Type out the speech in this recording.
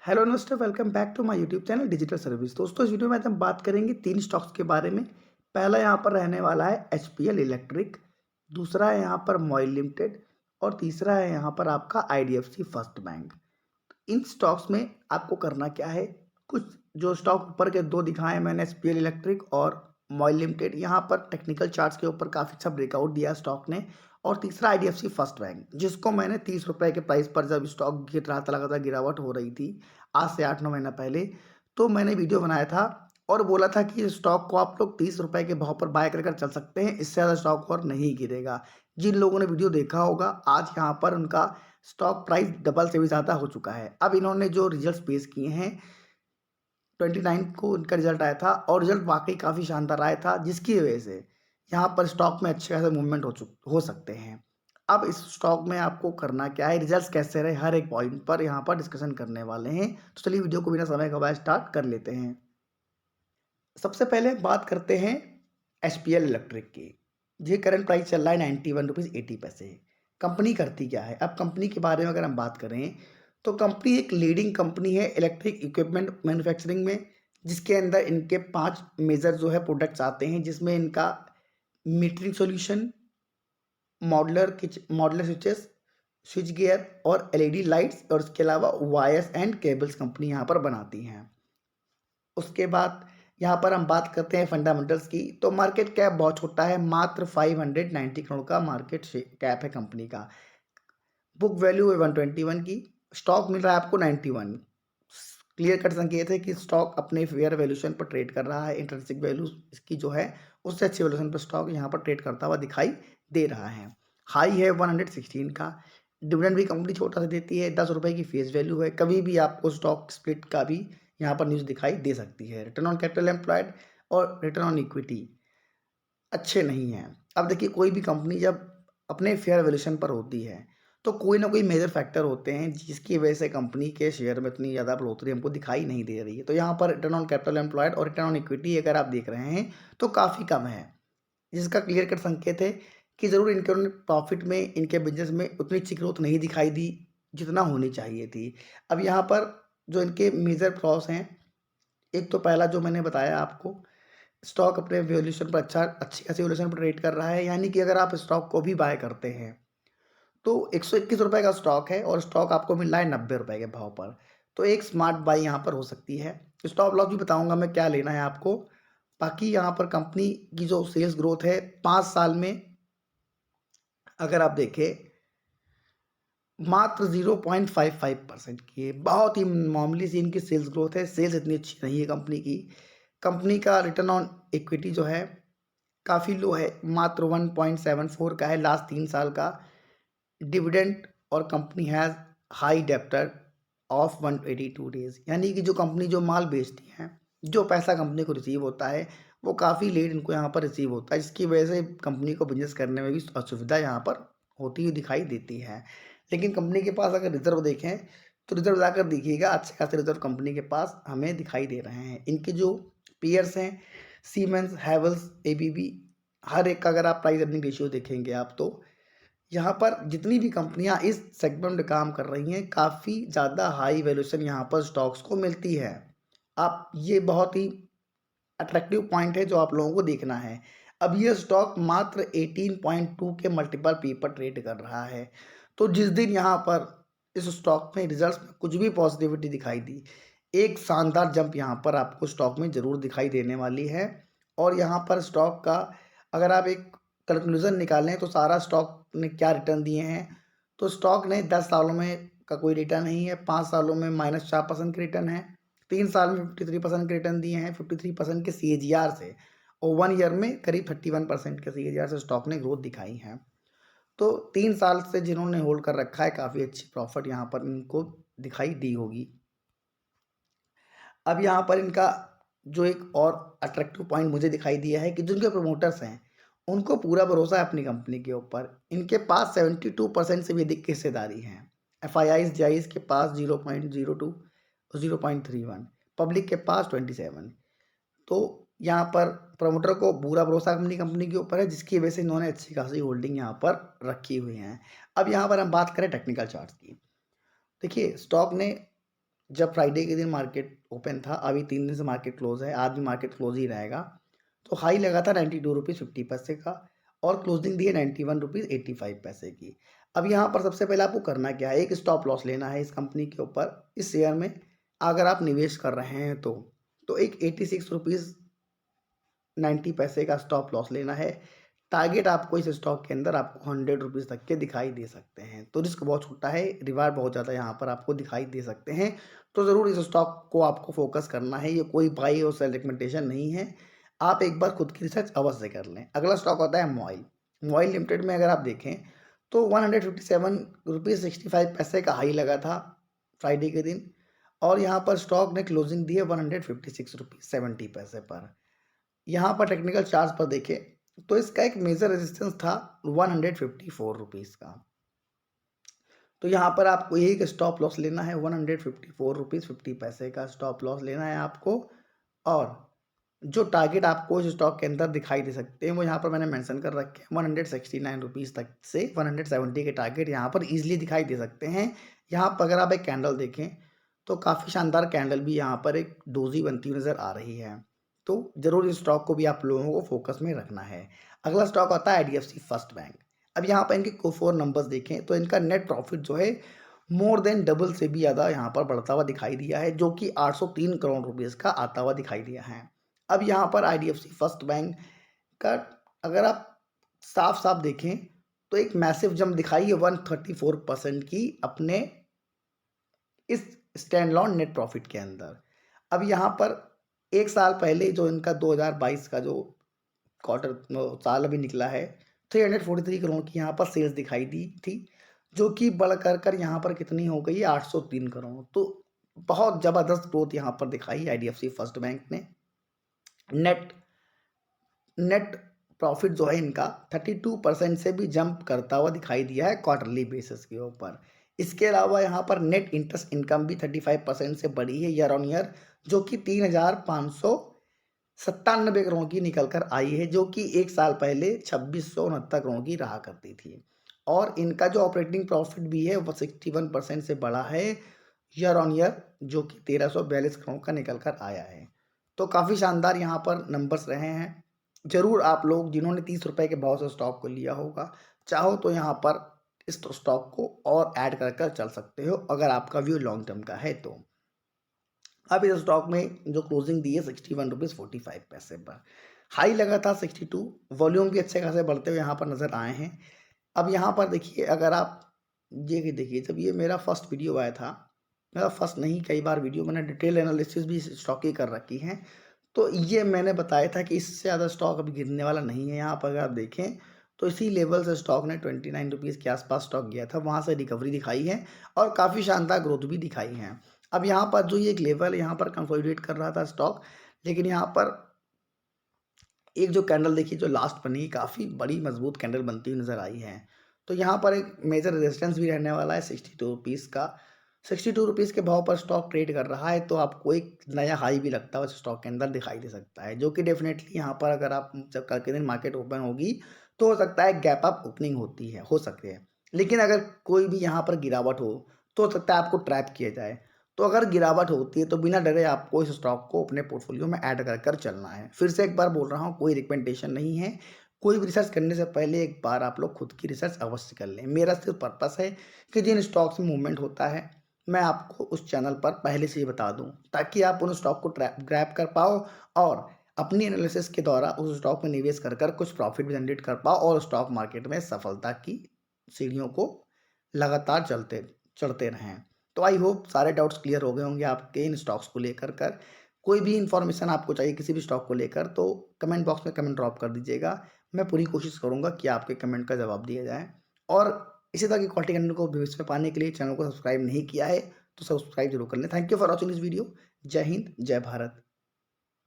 Hello investor, welcome back to my YouTube channel digital service. दोस्तों, इस video में आज हम बात करेंगे तीन स्टॉक्स के बारे में। पहला यहाँ पर रहने वाला है एचपीएल इलेक्ट्रिक, दूसरा है यहाँ पर मॉइल लिमिटेड और तीसरा है यहाँ पर आपका आईडीएफसी फर्स्ट बैंक। इन स्टॉक्स में आपको करना क्या है, कुछ जो स्टॉक ऊपर के दो दिखाए मैंने, एचपीएल इलेक्ट्रिक और मॉइल लिमिटेड, यहाँ पर टेक्निकल चार्ट्स के ऊपर काफ़ी अच्छा ब्रेकआउट दिया स्टॉक ने। और तीसरा आईडीएफसी फर्स्ट बैंक, जिसको मैंने 30 रुपए के प्राइस पर, जब स्टॉक गिर रहा था, लगातार गिरावट हो रही थी आज से 8-9 महीना पहले, तो मैंने वीडियो बनाया था और बोला था कि इस स्टॉक को आप लोग 30 रुपए के भाव पर बाय कर चल सकते हैं, इससे ज़्यादा स्टॉक और नहीं गिरेगा। जिन लोगों ने वीडियो देखा होगा, आज यहाँ पर उनका स्टॉक प्राइस डबल से भी ज़्यादा हो चुका है। अब इन्होंने जो रिजल्ट्स पेश किए हैं, 29 को इनका रिजल्ट आया था और रिजल्ट वाकई काफ़ी शानदार आया था, जिसकी वजह से यहाँ पर स्टॉक में अच्छे खासे मूवमेंट हो सकते हैं। अब इस स्टॉक में आपको करना क्या है, रिजल्ट्स कैसे रहे, हर एक पॉइंट पर यहाँ पर डिस्कशन करने वाले हैं। तो चलिए वीडियो को बिना समय गवाए स्टार्ट कर लेते हैं। सबसे पहले बात करते हैं एचपीएल इलेक्ट्रिक की। ये करंट प्राइस चल रहा है 91 रुपीज़ 80 पैसे। कंपनी करती क्या है, अब कंपनी के बारे में अगर हम बात करें तो कंपनी एक लीडिंग कंपनी है इलेक्ट्रिक इक्विपमेंट मैन्युफैक्चरिंग में, जिसके अंदर इनके 5 मेजर जो है प्रोडक्ट्स आते हैं, जिसमें इनका metering solution, modular switches, switchgear और एलईडी लाइट्स, और उसके अलावा वायर्स एंड केबल्स कंपनी यहाँ पर बनाती हैं। उसके बाद यहाँ पर हम बात करते हैं फंडामेंटल्स की, तो मार्केट कैप बहुत छोटा है, मात्र 590 करोड़ का मार्केट कैप है कंपनी का। बुक वैल्यू है 121 की, स्टॉक मिल रहा है आपको 91। क्लियर कट संकेत है कि स्टॉक अपने फेयर वैल्यूएशन पर ट्रेड कर रहा है। इंट्रिंसिक वैल्यू इसकी जो है उससे अच्छी वैल्यूएशन पर स्टॉक यहाँ पर ट्रेड करता हुआ दिखाई दे रहा है। हाई है 116 का। डिविडेंड भी कंपनी छोटा सा देती है, 10 रुपए की फेस वैल्यू है। कभी भी आपको स्टॉक स्प्लिट का भी यहाँ पर न्यूज़ दिखाई दे सकती है। रिटर्न ऑन कैपिटल एम्प्लॉयड और रिटर्न ऑन इक्विटी अच्छे नहीं हैं। अब देखिए, कोई भी कंपनी जब अपने फेयर वैल्यूएशन पर होती है तो कोई ना कोई मेजर फैक्टर होते हैं जिसकी वजह से कंपनी के शेयर में इतनी ज़्यादा बढ़ोतरी हमको दिखाई नहीं दे रही है। तो यहाँ पर रिटर्न ऑन कैपिटल एम्प्लॉयड और रिटर्न ऑन इक्विटी अगर आप देख रहे हैं तो काफ़ी कम है, जिसका क्लियर कट संकेत है कि ज़रूर इनके प्रॉफिट में, इनके बिजनेस में उतनी अच्छी ग्रोथ नहीं दिखाई दी जितना होनी चाहिए थी। अब यहाँ पर जो इनके मेजर फ्लॉस हैं, एक तो पहला जो मैंने बताया आपको, स्टॉक अपने वैल्यूएशन पर अच्छी खासी वैल्यूएशन पर ट्रेड कर रहा है। यानी कि अगर आप स्टॉक को भी बाय करते हैं तो 121 रुपए का स्टॉक है और स्टॉक आपको मिल रहा है 90 रुपए के भाव पर, तो एक स्मार्ट बाई यहाँ पर हो सकती है। स्टॉप लॉस भी बताऊंगा मैं क्या लेना है आपको। बाकी यहाँ पर कंपनी की जो सेल्स ग्रोथ है 5 साल में, अगर आप देखें, मात्र 0.55% की है। बहुत ही मामूली सी इनकी सेल्स ग्रोथ है, सेल्स इतनी अच्छी नहीं है कंपनी की। कंपनी का रिटर्न ऑन इक्विटी जो है काफ़ी लो है, मात्र 1.74 का है लास्ट 3 साल का। डिविडेंड और company has high debtor of 182 days, यानी कि जो कंपनी जो माल बेचती है, जो पैसा कंपनी को रिसीव होता है, वो काफ़ी लेट इनको यहाँ पर रिसीव होता है, जिसकी वजह से कंपनी को बिजनेस करने में भी असुविधा यहाँ पर होती हुई दिखाई देती है। लेकिन कंपनी के पास अगर रिजर्व देखें तो रिजर्व जाकर देखिएगा, अच्छे खासे रिजर्व कंपनी के पास हमें दिखाई दे रहे हैं। इनके जो पीयर्स हैं, सीमेंस, हैवल्स, एबीबी, हर एक का अगर आप प्राइस अर्निंग रेशियो देखेंगे आप, तो यहाँ पर जितनी भी कंपनियां इस सेगमेंट में काम कर रही हैं, काफ़ी ज़्यादा हाई वैल्यूएशन यहाँ पर स्टॉक्स को मिलती है। आप ये बहुत ही अट्रैक्टिव पॉइंट है जो आप लोगों को देखना है। अब ये स्टॉक मात्र 18.2 के मल्टीपल पी पर ट्रेड कर रहा है। तो जिस दिन यहाँ पर इस स्टॉक में रिजल्ट्स में कुछ भी पॉजिटिविटी दिखाई दी, एक शानदार जंप यहाँ पर आपको स्टॉक में ज़रूर दिखाई देने वाली है। और यहाँ पर स्टॉक का अगर आप एक कंक्लूजन निकालें तो सारा स्टॉक ने क्या रिटर्न दिए हैं, तो स्टॉक ने 10 सालों में का कोई रिटर्न नहीं है, 5 सालों में -4% के रिटर्न है, 3 साल में 53% के रिटर्न दिए हैं 53% के सीएजीआर से, और 1 ईयर में करीब 31% के सीएजीआर से स्टॉक ने ग्रोथ दिखाई है। तो 3 साल से जिन्होंने होल्ड कर रखा है, काफ़ी अच्छी प्रॉफिट यहाँ पर इनको दिखाई दी होगी। अब यहाँ पर इनका जो एक और अट्रैक्टिव पॉइंट मुझे दिखाई दिया है कि जिनके प्रमोटर्स हैं उनको पूरा भरोसा है अपनी कंपनी के ऊपर। इनके पास 72% से भी अधिक की हिस्सेदारी हैं। एफआईआईज जाइज के पास 0.02 और 0.31, पब्लिक के पास 27। तो यहाँ पर प्रमोटर को पूरा भरोसा अपनी कंपनी के ऊपर है, जिसकी वजह से इन्होंने अच्छी खासी होल्डिंग यहाँ पर रखी हुई हैं। अब यहाँ पर हम बात करें टेक्निकल चार्ट्स की। देखिए, स्टॉक ने जब फ्राइडे के दिन मार्केट ओपन था, अभी 3 दिन से मार्केट क्लोज़ है, आज भी मार्केट क्लोज़ ही रहेगा। तो हाई लगा था 92 रुपीज़ 50 पैसे का और क्लोजिंग दी है 91 रुपीज़ 85 पैसे की। अब यहाँ पर सबसे पहले आपको करना क्या है, एक स्टॉप लॉस लेना है इस कंपनी के ऊपर, इस शेयर में अगर आप निवेश कर रहे हैं तो एक 86 रुपीज़ 90 पैसे का स्टॉप लॉस लेना है। टारगेट आपको इस स्टॉक के अंदर आपको 100 रुपीज़ तक के दिखाई दे सकते हैं। तो रिस्क बहुत छोटा है, रिवार्ड बहुत ज़्यादा यहाँ पर आपको दिखाई दे सकते हैं। तो ज़रूर इस स्टॉक को आपको फोकस करना है। ये कोई बाई और सेल रिकमेंडेशन नहीं है। आप एक बार खुद की रिसर्च अवश्य कर लें। अगला स्टॉक होता है मोइल। मोइल लिमिटेड में अगर आप देखें तो 157 रुपीज़ 65 पैसे का हाई लगा था फ्राइडे के दिन और यहाँ पर स्टॉक ने क्लोजिंग दी है 156 रुपीज़ 70 पैसे पर। यहाँ पर टेक्निकल चार्ट पर देखें तो इसका एक मेजर रेजिस्टेंस था 154 रुपीज़ का। तो यहाँ पर आपको एक स्टॉप लॉस लेना है 154 रुपीज़ 50 पैसे का स्टॉप लॉस लेना है आपको और जो टारगेट आपको इस स्टॉक के अंदर दिखाई दे सकते हैं वो यहाँ पर मैंने मेंशन कर रखे हैं 169 रुपीज़ तक से 170 के टारगेट यहाँ पर इजीली दिखाई दे सकते हैं। यहाँ पर अगर आप एक कैंडल देखें तो काफ़ी शानदार कैंडल भी यहाँ पर एक डोजी बनती हुई नज़र आ रही है। तो ज़रूर इस स्टॉक को भी आप लोगों को फोकस में रखना है। अगला स्टॉक आता है IDFC फर्स्ट बैंक। अब यहाँ पर इनके Q4 नंबर्स देखें तो इनका नेट प्रॉफिट जो है मोर देन डबल से भी ज़्यादा यहाँ पर बढ़ता हुआ दिखाई दिया है, जो कि 803 करोड़ रुपीज़ का आता हुआ दिखाई दिया है। अब यहाँ पर IDFC फर्स्ट बैंक का अगर आप साफ-साफ देखें तो एक मैसिव जंप दिखाई है 134% की अपने इस स्टैंड अलोन नेट प्रॉफिट के अंदर। अब यहाँ पर 1 साल पहले जो इनका 2022 का जो क्वार्टर साल अभी निकला है 343 करोड़ की यहाँ पर सेल्स दिखाई दी थी, जो कि बढ़ कर यहाँ पर कितनी हो गई है 803 करोड़। तो बहुत ज़बरदस्त ग्रोथ यहाँ पर दिखाई IDFC फर्स्ट बैंक ने। नेट प्रॉफिट जो है इनका 32% से भी जंप करता हुआ दिखाई दिया है क्वार्टरली बेसिस के ऊपर। इसके अलावा यहाँ पर नेट इंटरेस्ट इनकम भी 35% से बढ़ी है ईयर ऑन ईयर, जो कि 3,597 करोड़ की निकल कर आई है, जो कि 1 साल पहले 2669 करोड़ की रहा करती थी। और इनका जो ऑपरेटिंग प्रॉफिट भी है वो 61% से बढ़ा है ईयर ऑन ईयर, जो कि 1342 करोड़ का निकल कर आया है। तो काफ़ी शानदार यहाँ पर नंबर्स रहे हैं। ज़रूर आप लोग जिन्होंने 30 रुपए के भाव से स्टॉक को लिया होगा, चाहो तो यहाँ पर इस स्टॉक को और ऐड कर चल सकते हो अगर आपका व्यू लॉन्ग टर्म का है तो। अब इस स्टॉक में जो क्लोजिंग दी है 61 रुपीज़ 45 पैसे पर, हाई लगा था 62, वॉल्यूम भी अच्छे खासे बढ़ते हुए यहाँ पर नज़र आए हैं। अब यहाँ पर देखिए अगर आप ये देखिए जब ये मेरा फर्स्ट वीडियो आया था, मेरा फर्स्ट नहीं कई बार वीडियो मैंने डिटेल एनालिसिस भी स्टॉक की कर रखी है, तो ये मैंने बताया था कि इससे ज़्यादा स्टॉक अभी गिरने वाला नहीं है। यहाँ पर अगर आप देखें तो इसी लेवल से स्टॉक ने 29 रुपीज़ के आसपास स्टॉक गया था, वहाँ से रिकवरी दिखाई है और काफ़ी शानदार ग्रोथ भी दिखाई है। अब यहाँ पर जो ये एक लेवल है यहाँ पर कंसोलिडेट कर रहा था स्टॉक, लेकिन यहाँ पर एक जो कैंडल देखिए जो लास्ट बनी काफ़ी बड़ी मजबूत कैंडल बनती हुई नज़र आई है। तो यहाँ पर एक मेजर रेजिस्टेंस भी रहने वाला है 62 रुपीज़ का। 62 रुपीज़ के भाव पर स्टॉक ट्रेड कर रहा है, तो आपको एक नया हाई भी लगता है उस स्टॉक के अंदर दिखाई दे सकता है, जो कि डेफिनेटली यहाँ पर अगर आप जब कल के दिन मार्केट ओपन होगी तो हो सकता है गैप अप ओपनिंग होती है, हो सकती है। लेकिन अगर कोई भी यहाँ पर गिरावट हो तो हो सकता है आपको ट्रैप किया जाए। तो अगर गिरावट होती है तो बिना डरे आपको इस स्टॉक को अपने पोर्टफोलियो में ऐड कर चलना है। फिर से एक बार बोल रहा हूँ, कोई रिकमेंडेशन नहीं है। कोई भी रिसर्च करने से पहले एक बार आप लोग खुद की रिसर्च अवश्य कर लें। मेरा सिर्फ पर्पस है कि जिन स्टॉक्स में मूवमेंट होता है मैं आपको उस चैनल पर पहले से ही बता दूं, ताकि आप उन स्टॉक को ग्रैब कर पाओ और अपनी एनालिसिस के द्वारा उस स्टॉक में निवेश कर कुछ प्रॉफिट भी जनरेट कर पाओ और स्टॉक मार्केट में सफलता की सीढ़ियों को लगातार चढ़ते रहें। तो आई होप सारे डाउट्स क्लियर हो गए होंगे आपके इन स्टॉक्स को लेकर कर। कोई भी इन्फॉर्मेशन आपको चाहिए किसी भी स्टॉक को लेकर तो कमेंट बॉक्स में कमेंट ड्रॉप कर दीजिएगा। मैं पूरी कोशिश करूँगा कि आपके कमेंट का जवाब दिया जाए। और इसी तरह की क्वालिटी कंटेंट को भविष्य में पाने के लिए चैनल को सब्सक्राइब नहीं किया है तो सब्सक्राइब जरूर कर लें। Thank you for watching this video. जय हिंद, जय भारत।